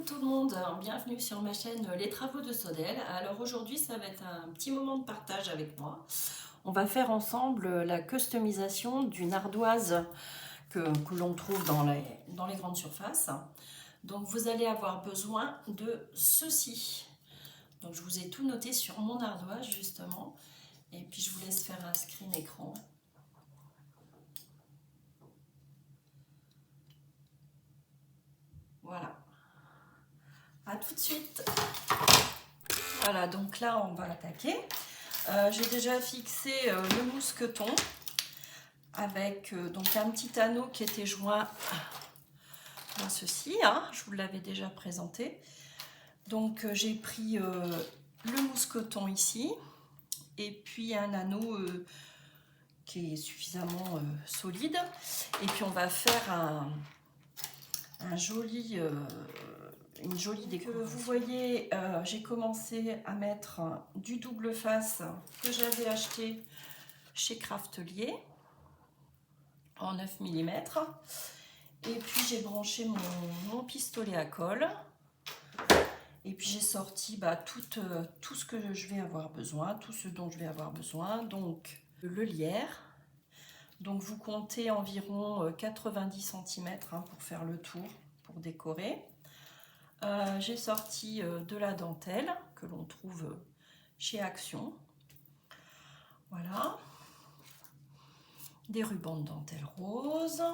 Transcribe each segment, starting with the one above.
tout le monde, bienvenue sur ma chaîne Les Travaux de Sodèle. Alors aujourd'hui ça va être un petit moment de partage avec moi. On va faire ensemble la customisation d'une ardoise que l'on trouve dans les grandes surfaces. Donc vous allez avoir besoin de ceci. Donc je vous ai tout noté sur mon ardoise justement. Et puis je vous laisse faire un screen écran. Voilà. À tout de suite. Voilà, donc là on va attaquer. J'ai déjà fixé le mousqueton avec donc un petit anneau qui était joint à ceci, hein, je vous l'avais déjà présenté. Donc j'ai pris le mousqueton ici et puis un anneau qui est suffisamment solide, et puis on va faire une jolie décoration. Vous voyez, j'ai commencé à mettre du double face que j'avais acheté chez Craftelier en 9 mm, et puis j'ai branché mon pistolet à colle, et puis j'ai sorti tout ce que je vais avoir besoin, tout ce dont je vais avoir besoin. Donc le lierre, donc vous comptez environ 90 cm pour faire le tour, pour décorer. J'ai sorti de la dentelle que l'on trouve chez Action, voilà, des rubans de dentelle rose,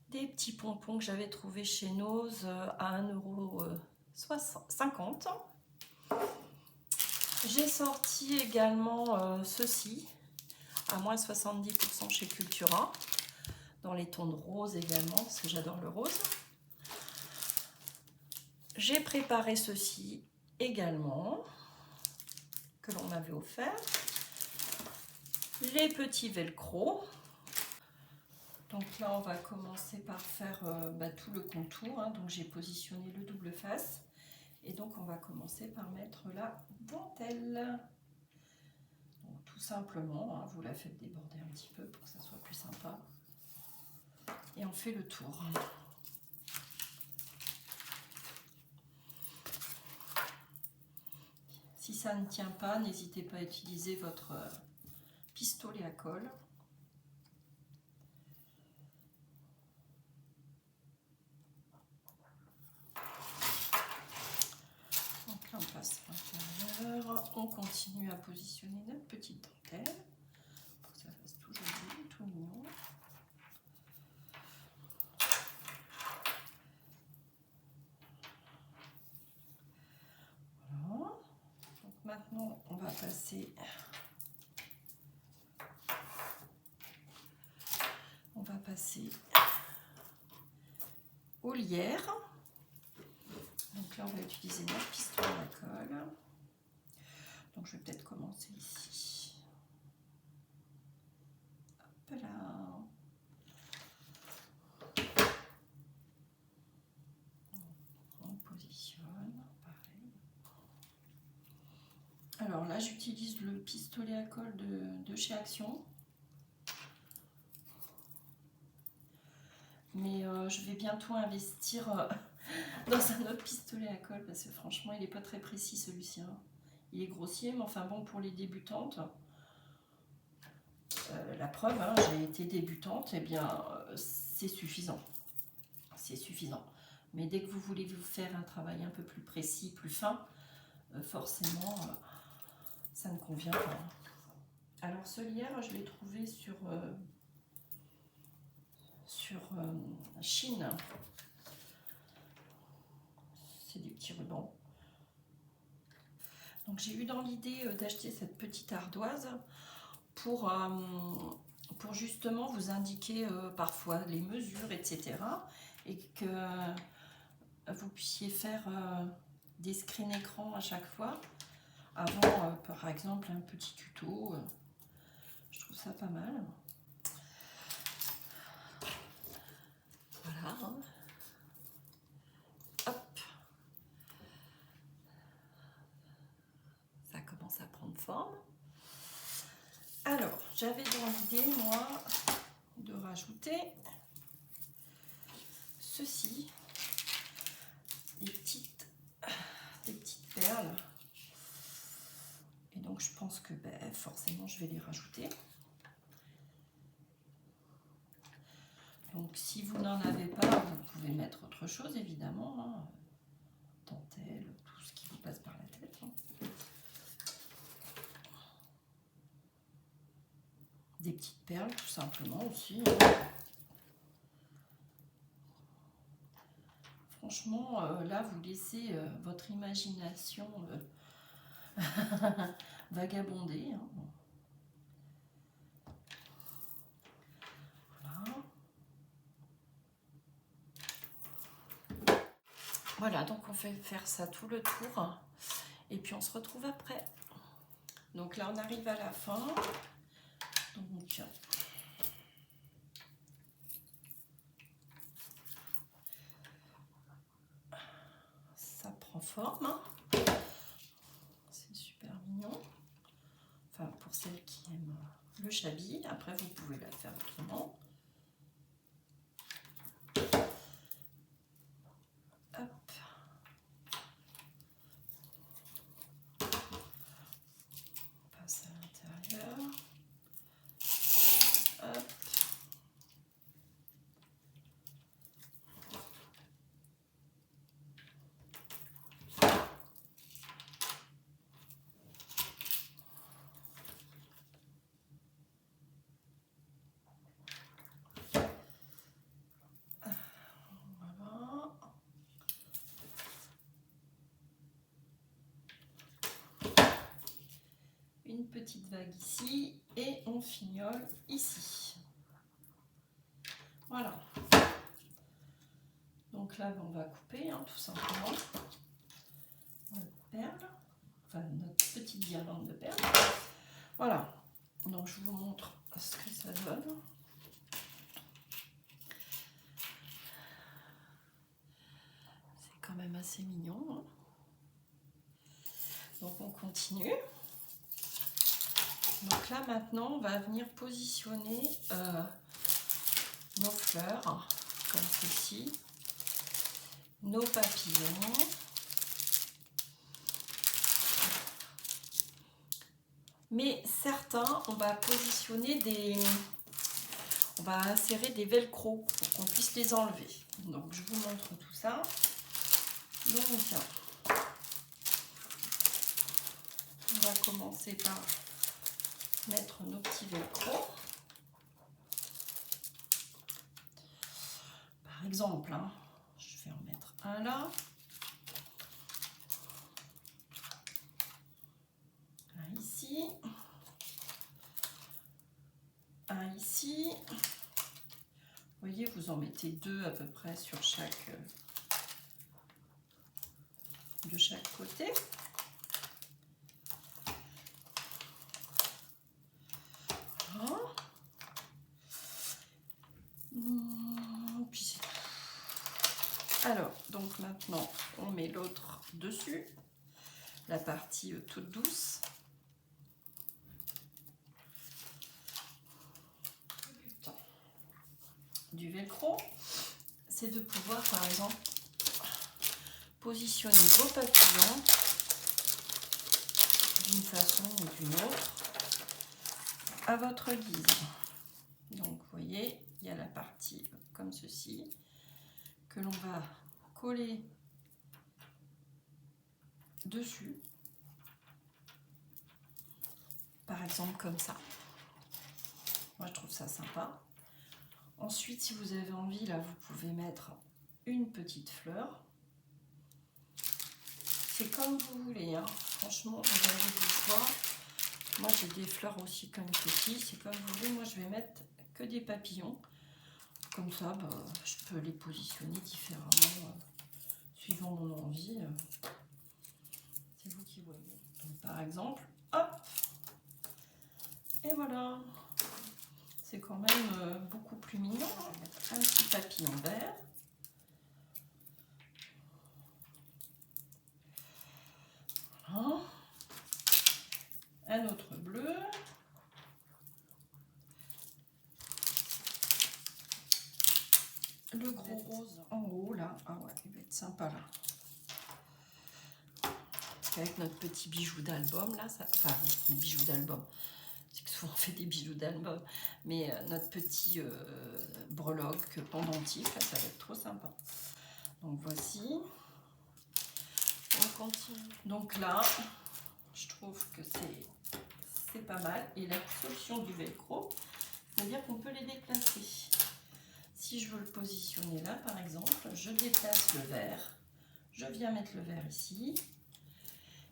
des petits pompons que j'avais trouvé chez Nose à 1,50 €. J'ai sorti également ceci à moins 70% chez Cultura, dans les tons de rose également, parce que j'adore le rose. J'ai préparé ceci également, que l'on m'avait offert. Les petits velcro. Donc là on va commencer par faire tout le contour, hein. Donc j'ai positionné le double face, et donc on va commencer par mettre la dentelle. Donc, tout simplement, hein, vous la faites déborder un petit peu pour que ça soit plus sympa, et on fait le tour. Si ça ne tient pas, n'hésitez pas à utiliser votre pistolet à colle. Donc là on passe à l'intérieur, on continue à positionner notre petite dentelle pour que ça fasse tout joli, tout mignon. Voilà. Donc maintenant on va passer au lierre. Donc là on va utiliser notre pistolet à colle. Donc je vais peut-être commencer ici. Hop là. On positionne pareil. Alors là j'utilise le pistolet à colle de chez Action. Mais je vais bientôt investir dans un autre pistolet à colle, parce que franchement il n'est pas très précis celui-ci, hein. Il est grossier, mais enfin bon, pour les débutantes, la preuve, hein, j'ai été débutante, et bien c'est suffisant. C'est suffisant. Mais dès que vous voulez vous faire un travail un peu plus précis, plus fin, forcément ça ne convient pas. Alors ce lierre, je l'ai trouvé sur Chine. C'est des petits rubans. Donc j'ai eu dans l'idée d'acheter cette petite ardoise pour justement vous indiquer parfois les mesures, etc. Et que vous puissiez faire des screens écran à chaque fois, avant par exemple un petit tuto. Je trouve ça pas mal. Voilà. Hop. Ça commence à prendre forme. Alors, j'avais dans l'idée, moi, de rajouter ceci. pense que ben, forcément je vais les rajouter. Donc si vous n'en avez pas, vous pouvez mettre autre chose évidemment, hein. Dentelle, tout ce qui vous passe par la tête. Hein. Des petites perles tout simplement aussi. Hein. Franchement, là vous laissez votre imagination vagabonder. Hein. Voilà, donc on fait faire ça tout le tour et puis on se retrouve après. Donc là on arrive à la fin. Donc ça prend forme. C'est super mignon. Enfin pour celles qui aiment le chablis. Après vous pouvez la faire autrement. Hop. Passe à l'intérieur. Hop. Voilà. Une petite vague ici et on fignole ici. Voilà. Donc là, on va couper hein, tout simplement notre perle, enfin notre petite guirlande de perles. Voilà. Donc je vous montre ce que ça donne. C'est quand même assez mignon. Hein. Donc on continue. Donc là maintenant, on va venir positionner nos fleurs comme ceci. Nos papillons, mais certains on va positionner on va insérer des velcro pour qu'on puisse les enlever. Donc je vous montre tout ça. Donc on va commencer par mettre nos petits velcro. Par exemple, hein, je vais en mettre un là. Un ici. Un ici. Vous voyez, vous en mettez deux à peu près sur chaque de chaque côté. Voilà. Puis c'est tout. Alors, donc maintenant, on met l'autre dessus, la partie toute douce. Du velcro, c'est de pouvoir par exemple positionner vos papillons d'une façon ou d'une autre à votre guise. Donc vous voyez, il y a la partie comme ceci que l'on va coller dessus, par exemple comme ça. Moi je trouve ça sympa. Ensuite, si vous avez envie, là, vous pouvez mettre une petite fleur. C'est comme vous voulez, hein. Franchement, vous avez du choix. Moi, j'ai des fleurs aussi comme ceci. C'est comme vous voulez. Moi, je vais mettre que des papillons. Comme ça, bah, je peux les positionner différemment, suivant mon envie. C'est vous qui voyez. Donc, par exemple, hop, et voilà. C'est quand même beaucoup plus mignon. Je vais mettre un petit papillon vert. Voilà. Un autre bleu. Le gros rose en haut là. Ah ouais, il va être sympa là. avec notre petit bijou d'album, là, enfin, bijou d'album, c'est que souvent on fait des bijoux d'album, mais notre petit breloque pendentif, là, ça va être trop sympa. Donc voici, on continue. Donc là, je trouve que c'est pas mal. Et la solution du velcro, c'est-à-dire qu'on peut les déplacer. Si je veux le positionner là, par exemple, je déplace le vert, je viens mettre le vert ici,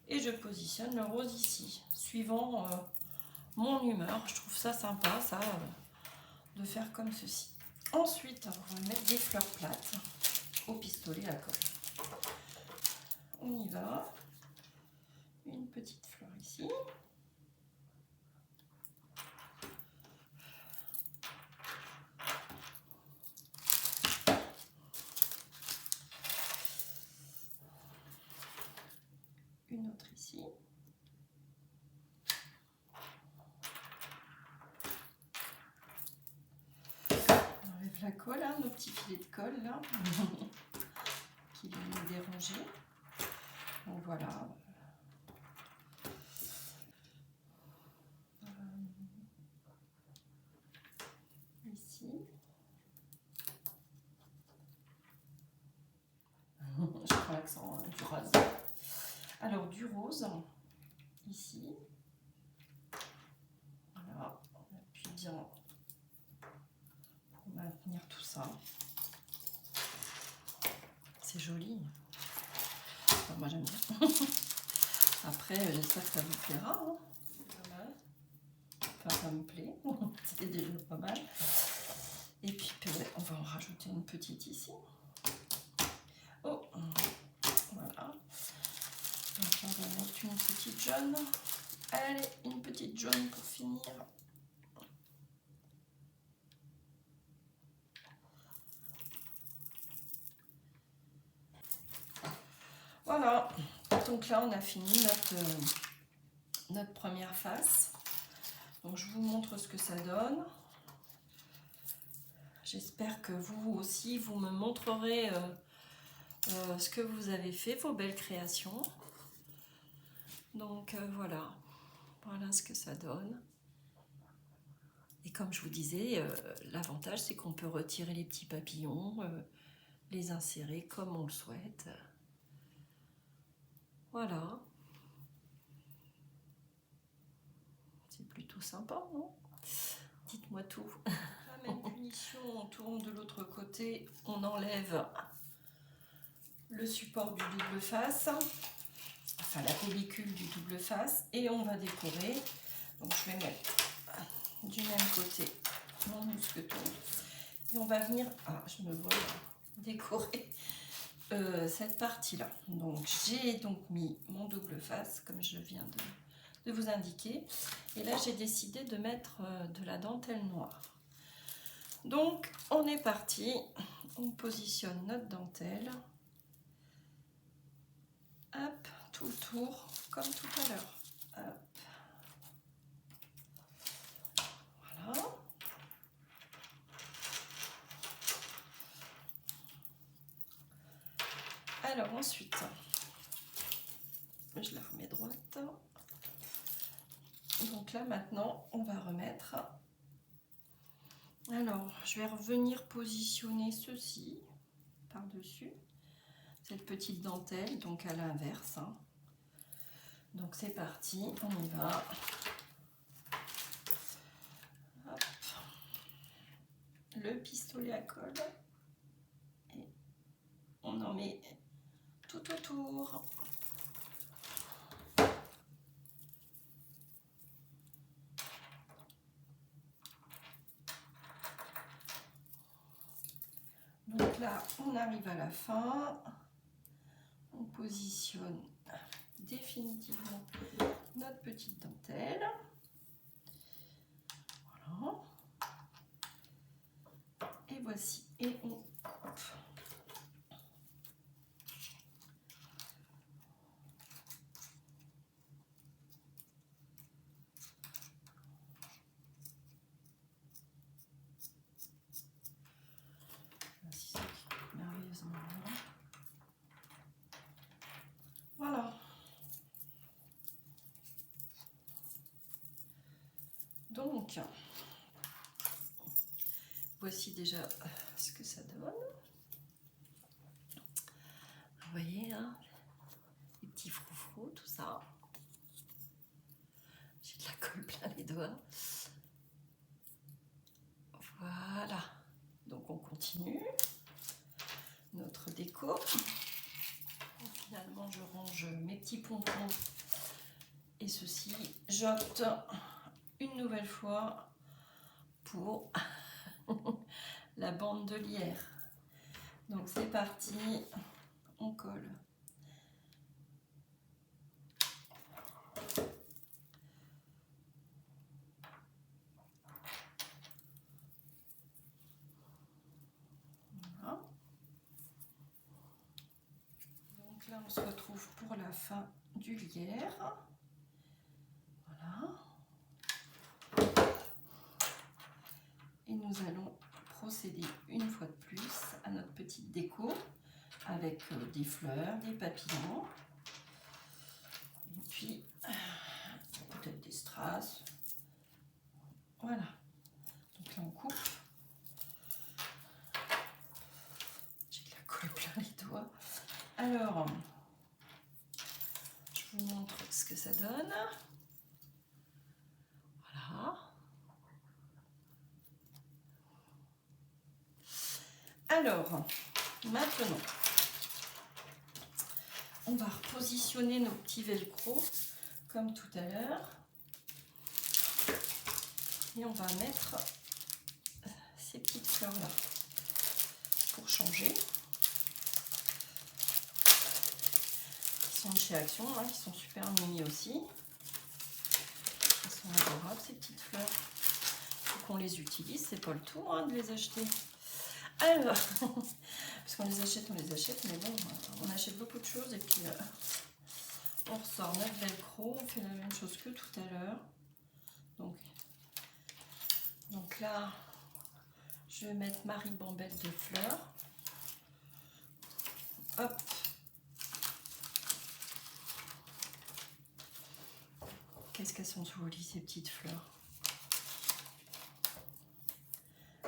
et je positionne le rose ici, suivant mon humeur. Je trouve ça sympa, ça, de faire comme ceci. Ensuite, on va mettre des fleurs plates au pistolet à colle. On y va. Une petite fleur ici. Une autre ici. On enlève la colle, hein, nos petits filets de colle là, qui viennent nous déranger. Donc voilà. Ici. Je prends l'accent du rose. Alors du rose, ici. Voilà, on appuie bien pour maintenir tout ça. C'est joli. Enfin, moi j'aime bien. Après, j'espère que ça vous plaira. Hein. Pas mal. Enfin, ça me plaît. C'était déjà pas mal. Et puis, on va en rajouter une petite ici. Oh, voilà. Donc, on va mettre une petite jaune. Allez, une petite jaune pour finir. Voilà. Donc là, on a fini notre première face. Donc, je vous montre ce que ça donne. J'espère que vous aussi, vous me montrerez ce que vous avez fait, vos belles créations. Donc voilà, voilà ce que ça donne. Et comme je vous disais, l'avantage c'est qu'on peut retirer les petits papillons, les insérer comme on le souhaite. Voilà. C'est plutôt sympa, non? Dites-moi tout. La même punition, on tourne de l'autre côté, on enlève le support du double face, enfin la pellicule du double face, et on va décorer. Donc je vais mettre du même côté mon mousqueton et on va venir, je me vois décorer cette partie là. Donc j'ai donc mis mon double face comme je viens de vous indiquer, et là j'ai décidé de mettre de la dentelle noire. Donc on est parti, on positionne notre dentelle, hop, tout autour comme tout à l'heure, hop. Voilà. Alors ensuite, je la remets droite. Donc là maintenant, on va remettre. Alors, je vais revenir positionner ceci par-dessus cette petite dentelle, donc à l'inverse. Hein. Donc c'est parti, on y va. Hop. Le pistolet à colle et on en met tout autour. Donc là, on arrive à la fin. On positionne définitivement notre petite dentelle. Voilà. Et voici. Et on coupe. Merveilleusement bien. Voilà. Donc, voici déjà ce que ça donne. Vous voyez, hein, les petits froufrous, tout ça. J'ai de la colle plein les doigts. Voilà. Donc on continue notre déco. Et finalement, je range mes petits pompons. Et ceci, j'opte une nouvelle fois pour la bande de lierre. Donc c'est parti, on colle. Voilà. Donc là on se retrouve pour la fin du lierre. Voilà. Et nous allons procéder une fois de plus à notre petite déco avec des fleurs, des papillons et puis peut-être des strass. Voilà. Donc là on coupe. J'ai de la colle plein les doigts. Alors, je vous montre ce que ça donne. Voilà. Alors, maintenant, on va repositionner nos petits velcro comme tout à l'heure. Et on va mettre ces petites fleurs là pour changer. Qui sont de chez Action, hein, qui sont super mimi aussi. Elles sont adorables ces petites fleurs. Il faut qu'on les utilise, c'est pas le tout hein, de les acheter. Alors, parce qu'on les achète, mais bon, on achète beaucoup de choses et puis on ressort notre velcro, on fait la même chose que tout à l'heure. Donc là, je vais mettre ma ribambelle de fleurs. Hop. Qu'est-ce qu'elles sont jolies ces petites fleurs.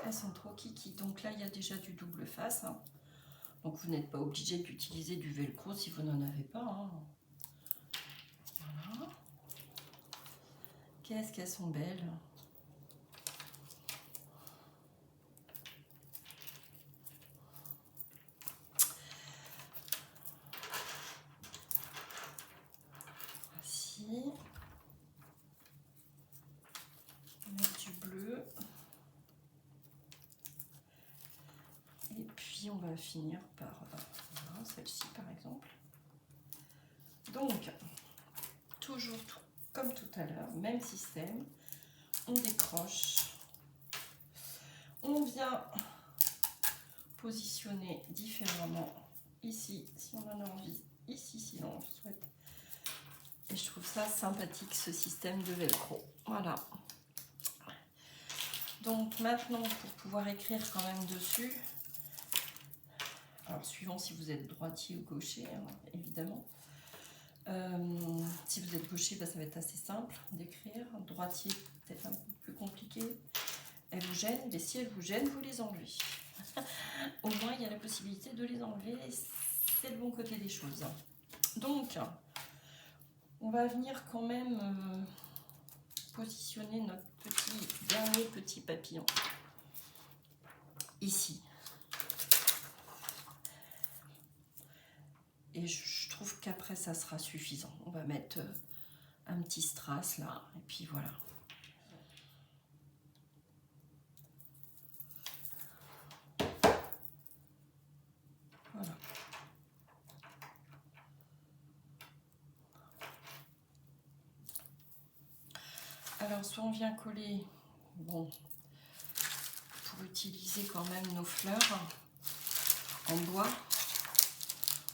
Elles sont trop kiki. Donc là, il y a déjà du double face. Hein. Donc vous n'êtes pas obligé d'utiliser du velcro si vous n'en avez pas. Hein. Voilà. Qu'est-ce qu'elles sont belles. Voici. On va mettre du bleu. Et puis on va finir par voilà, celle-ci par exemple. Donc, toujours tout, comme tout à l'heure, même système. On décroche. On vient positionner différemment ici si on en a envie, ici si l'on le souhaite. Et je trouve ça sympathique ce système de velcro. Voilà. Donc maintenant pour pouvoir écrire quand même dessus, alors suivant si vous êtes droitier ou gaucher hein, évidemment. Si vous êtes gaucher, bah, ça va être assez simple d'écrire. Droitier peut-être un peu plus compliqué. Elle vous gêne, mais si elle vous gêne, vous les enlevez. Au moins, il y a la possibilité de les enlever. C'est le bon côté des choses. Donc, on va venir quand même positionner notre dernier petit papillon. Ici. Et je trouve qu'après, ça sera suffisant. On va mettre un petit strass là. Et puis voilà. Voilà. Alors, soit on vient coller, bon, pour utiliser quand même nos fleurs en bois,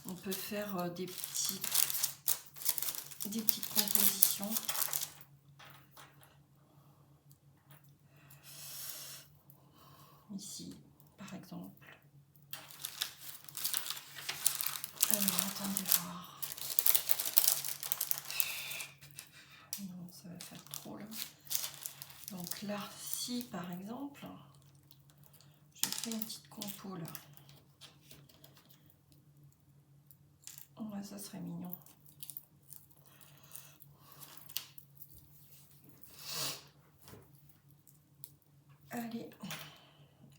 on peut faire des petites compositions. Ici, par exemple. Alors, attendez voir. Non, ça va faire trop là. Donc, Donc là, si par exemple, je fais une petite compo là. Ouais, ça serait mignon. Allez,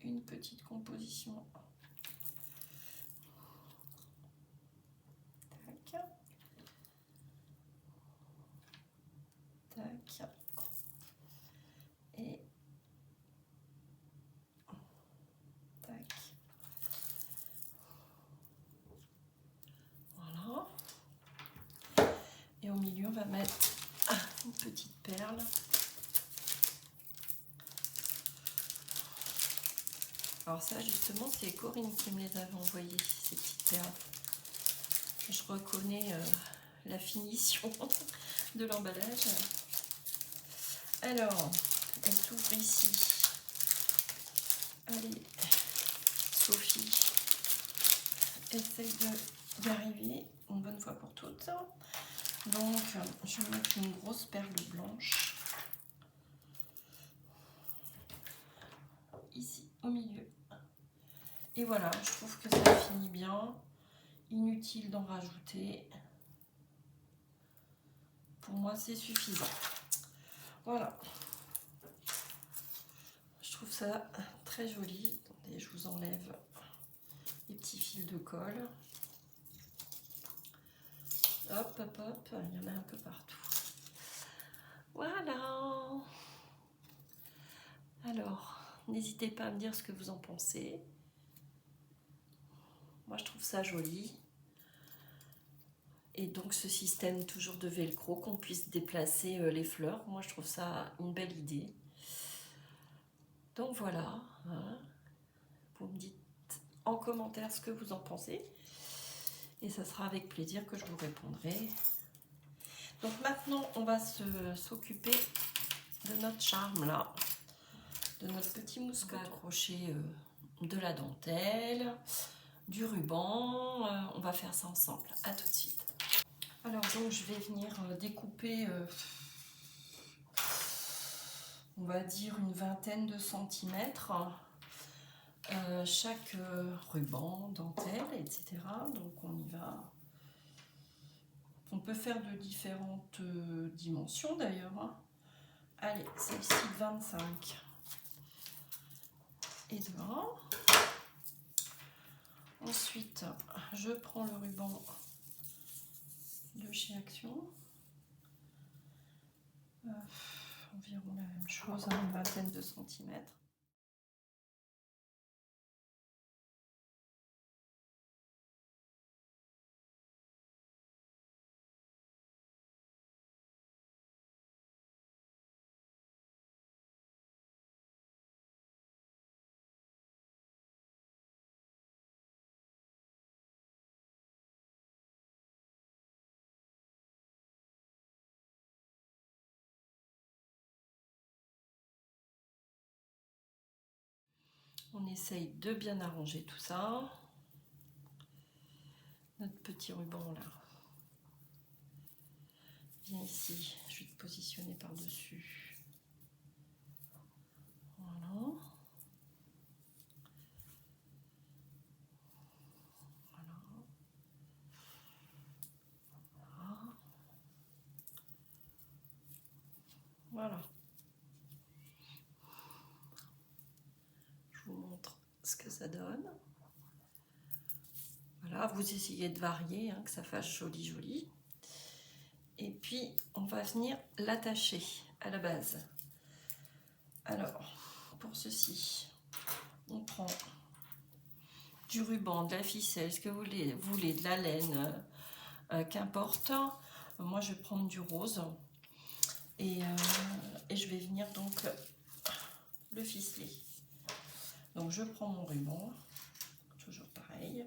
une petite composition. Tac. Tac. Et tac. Voilà. Et au milieu, on va mettre une petite perle. Alors ça, justement, c'est Corinne qui me les avait envoyées, ces petites perles. Je reconnais la finition de l'emballage. Alors, elle s'ouvre ici. Allez, Sophie essaye d'y arriver une bonne fois pour toutes. Donc, je vais mettre une grosse perle blanche ici au milieu. Et voilà, je trouve que ça finit bien. Inutile d'en rajouter. Pour moi, c'est suffisant. Voilà. Je trouve ça très joli. Attendez, je vous enlève les petits fils de colle. Hop, hop, hop. Il y en a un peu partout. Voilà. Alors, n'hésitez pas à me dire ce que vous en pensez. Moi, je trouve ça joli. Et donc, ce système toujours de velcro, qu'on puisse déplacer les fleurs. Moi, je trouve ça une belle idée. Donc, voilà. Hein. Vous me dites en commentaire ce que vous en pensez. Et ça sera avec plaisir que je vous répondrai. Donc, maintenant, on va s'occuper de notre charme, là. De notre petit mousqueton. On va accrocher de la dentelle, du ruban. On va faire ça ensemble. À tout de suite. Alors donc je vais venir découper, on va dire une vingtaine de centimètres, chaque ruban, dentelle, etc. Donc on y va. On peut faire de différentes dimensions d'ailleurs. Hein. Allez, celle-ci de 25 et de 1. Ensuite, je prends le ruban de chez Action. Environ la même chose, hein, une vingtaine de centimètres. On essaye de bien arranger tout ça. Notre petit ruban là. Viens ici, je vais te positionner par-dessus. Voilà. Voilà. Voilà. Je vous montre ce que ça donne. Voilà, vous essayez de varier, hein, que ça fasse joli joli. Et puis, on va venir l'attacher à la base. Alors, pour ceci, on prend du ruban, de la ficelle, ce que vous voulez, de la laine, qu'importe. Moi, je vais prendre du rose. Et je vais venir donc le ficeler. Donc, je prends mon ruban, toujours pareil.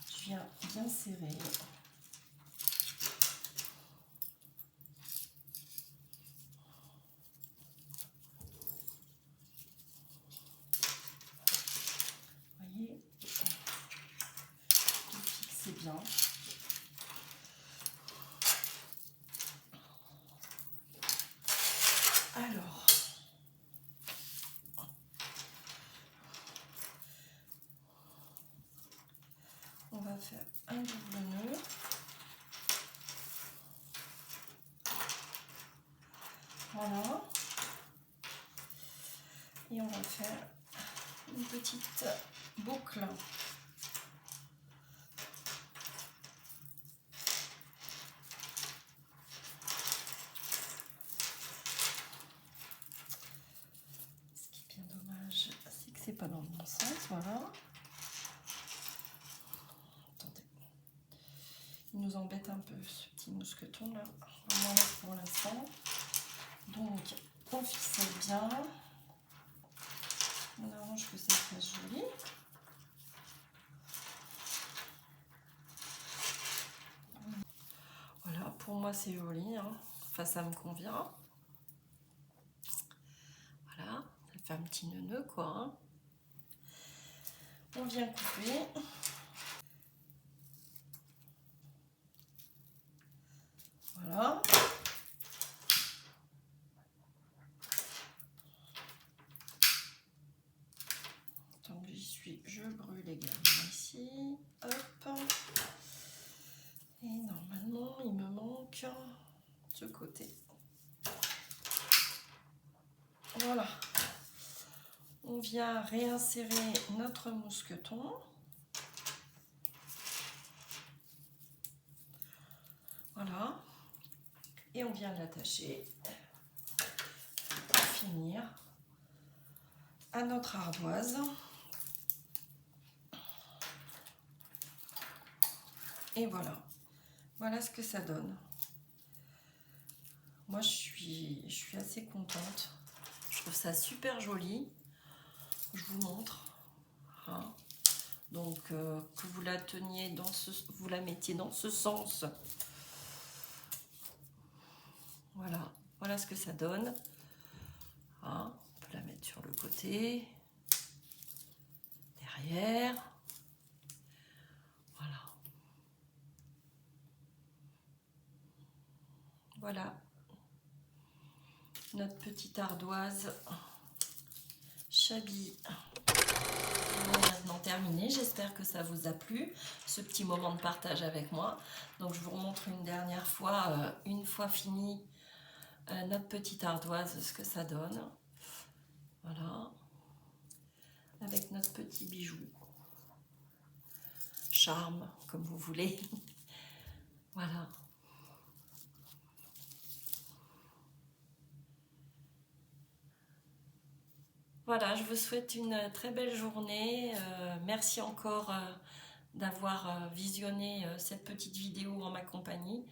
Je viens bien serrer. Vous voyez, je fixe bien. va faire un double nœud. Voilà. Et on va faire une petite boucle. Ce qui est bien dommage, c'est que c'est pas dans le bon sens. Voilà. Attendez. Il nous embête un peu ce petit mousqueton là. On enlève pour l'instant. Donc on ficelle bien. On arrange que ça fasse joli. Voilà, pour moi c'est joli, hein. Enfin ça me convient. Voilà, ça fait un petit nœud quoi. Hein. On vient couper. Voilà. Tant que j'y suis, je brûle également ici. Hop. Et normalement, il me manque ce côté. Voilà. On vient réinsérer notre mousqueton. Voilà. Et on vient l'attacher pour finir à notre ardoise. Et voilà. Voilà ce que ça donne. Moi, je suis assez contente. Je trouve ça super joli. Je vous montre. Hein. Donc, que vous la teniez dans vous la mettiez dans ce sens. Voilà. Voilà ce que ça donne. Hein. On peut la mettre sur le côté. Derrière. Voilà. Voilà. Notre petite ardoise Shabby est maintenant terminée. J'espère que ça vous a plu, ce petit moment de partage avec moi. Donc je vous remontre une dernière fois, une fois fini notre petite ardoise, ce que ça donne. Voilà. Avec notre petit bijou. Charme, comme vous voulez. Voilà. Voilà, je vous souhaite une très belle journée. Merci encore d'avoir visionné cette petite vidéo en ma compagnie.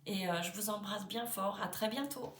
Et je vous embrasse bien fort. À très bientôt.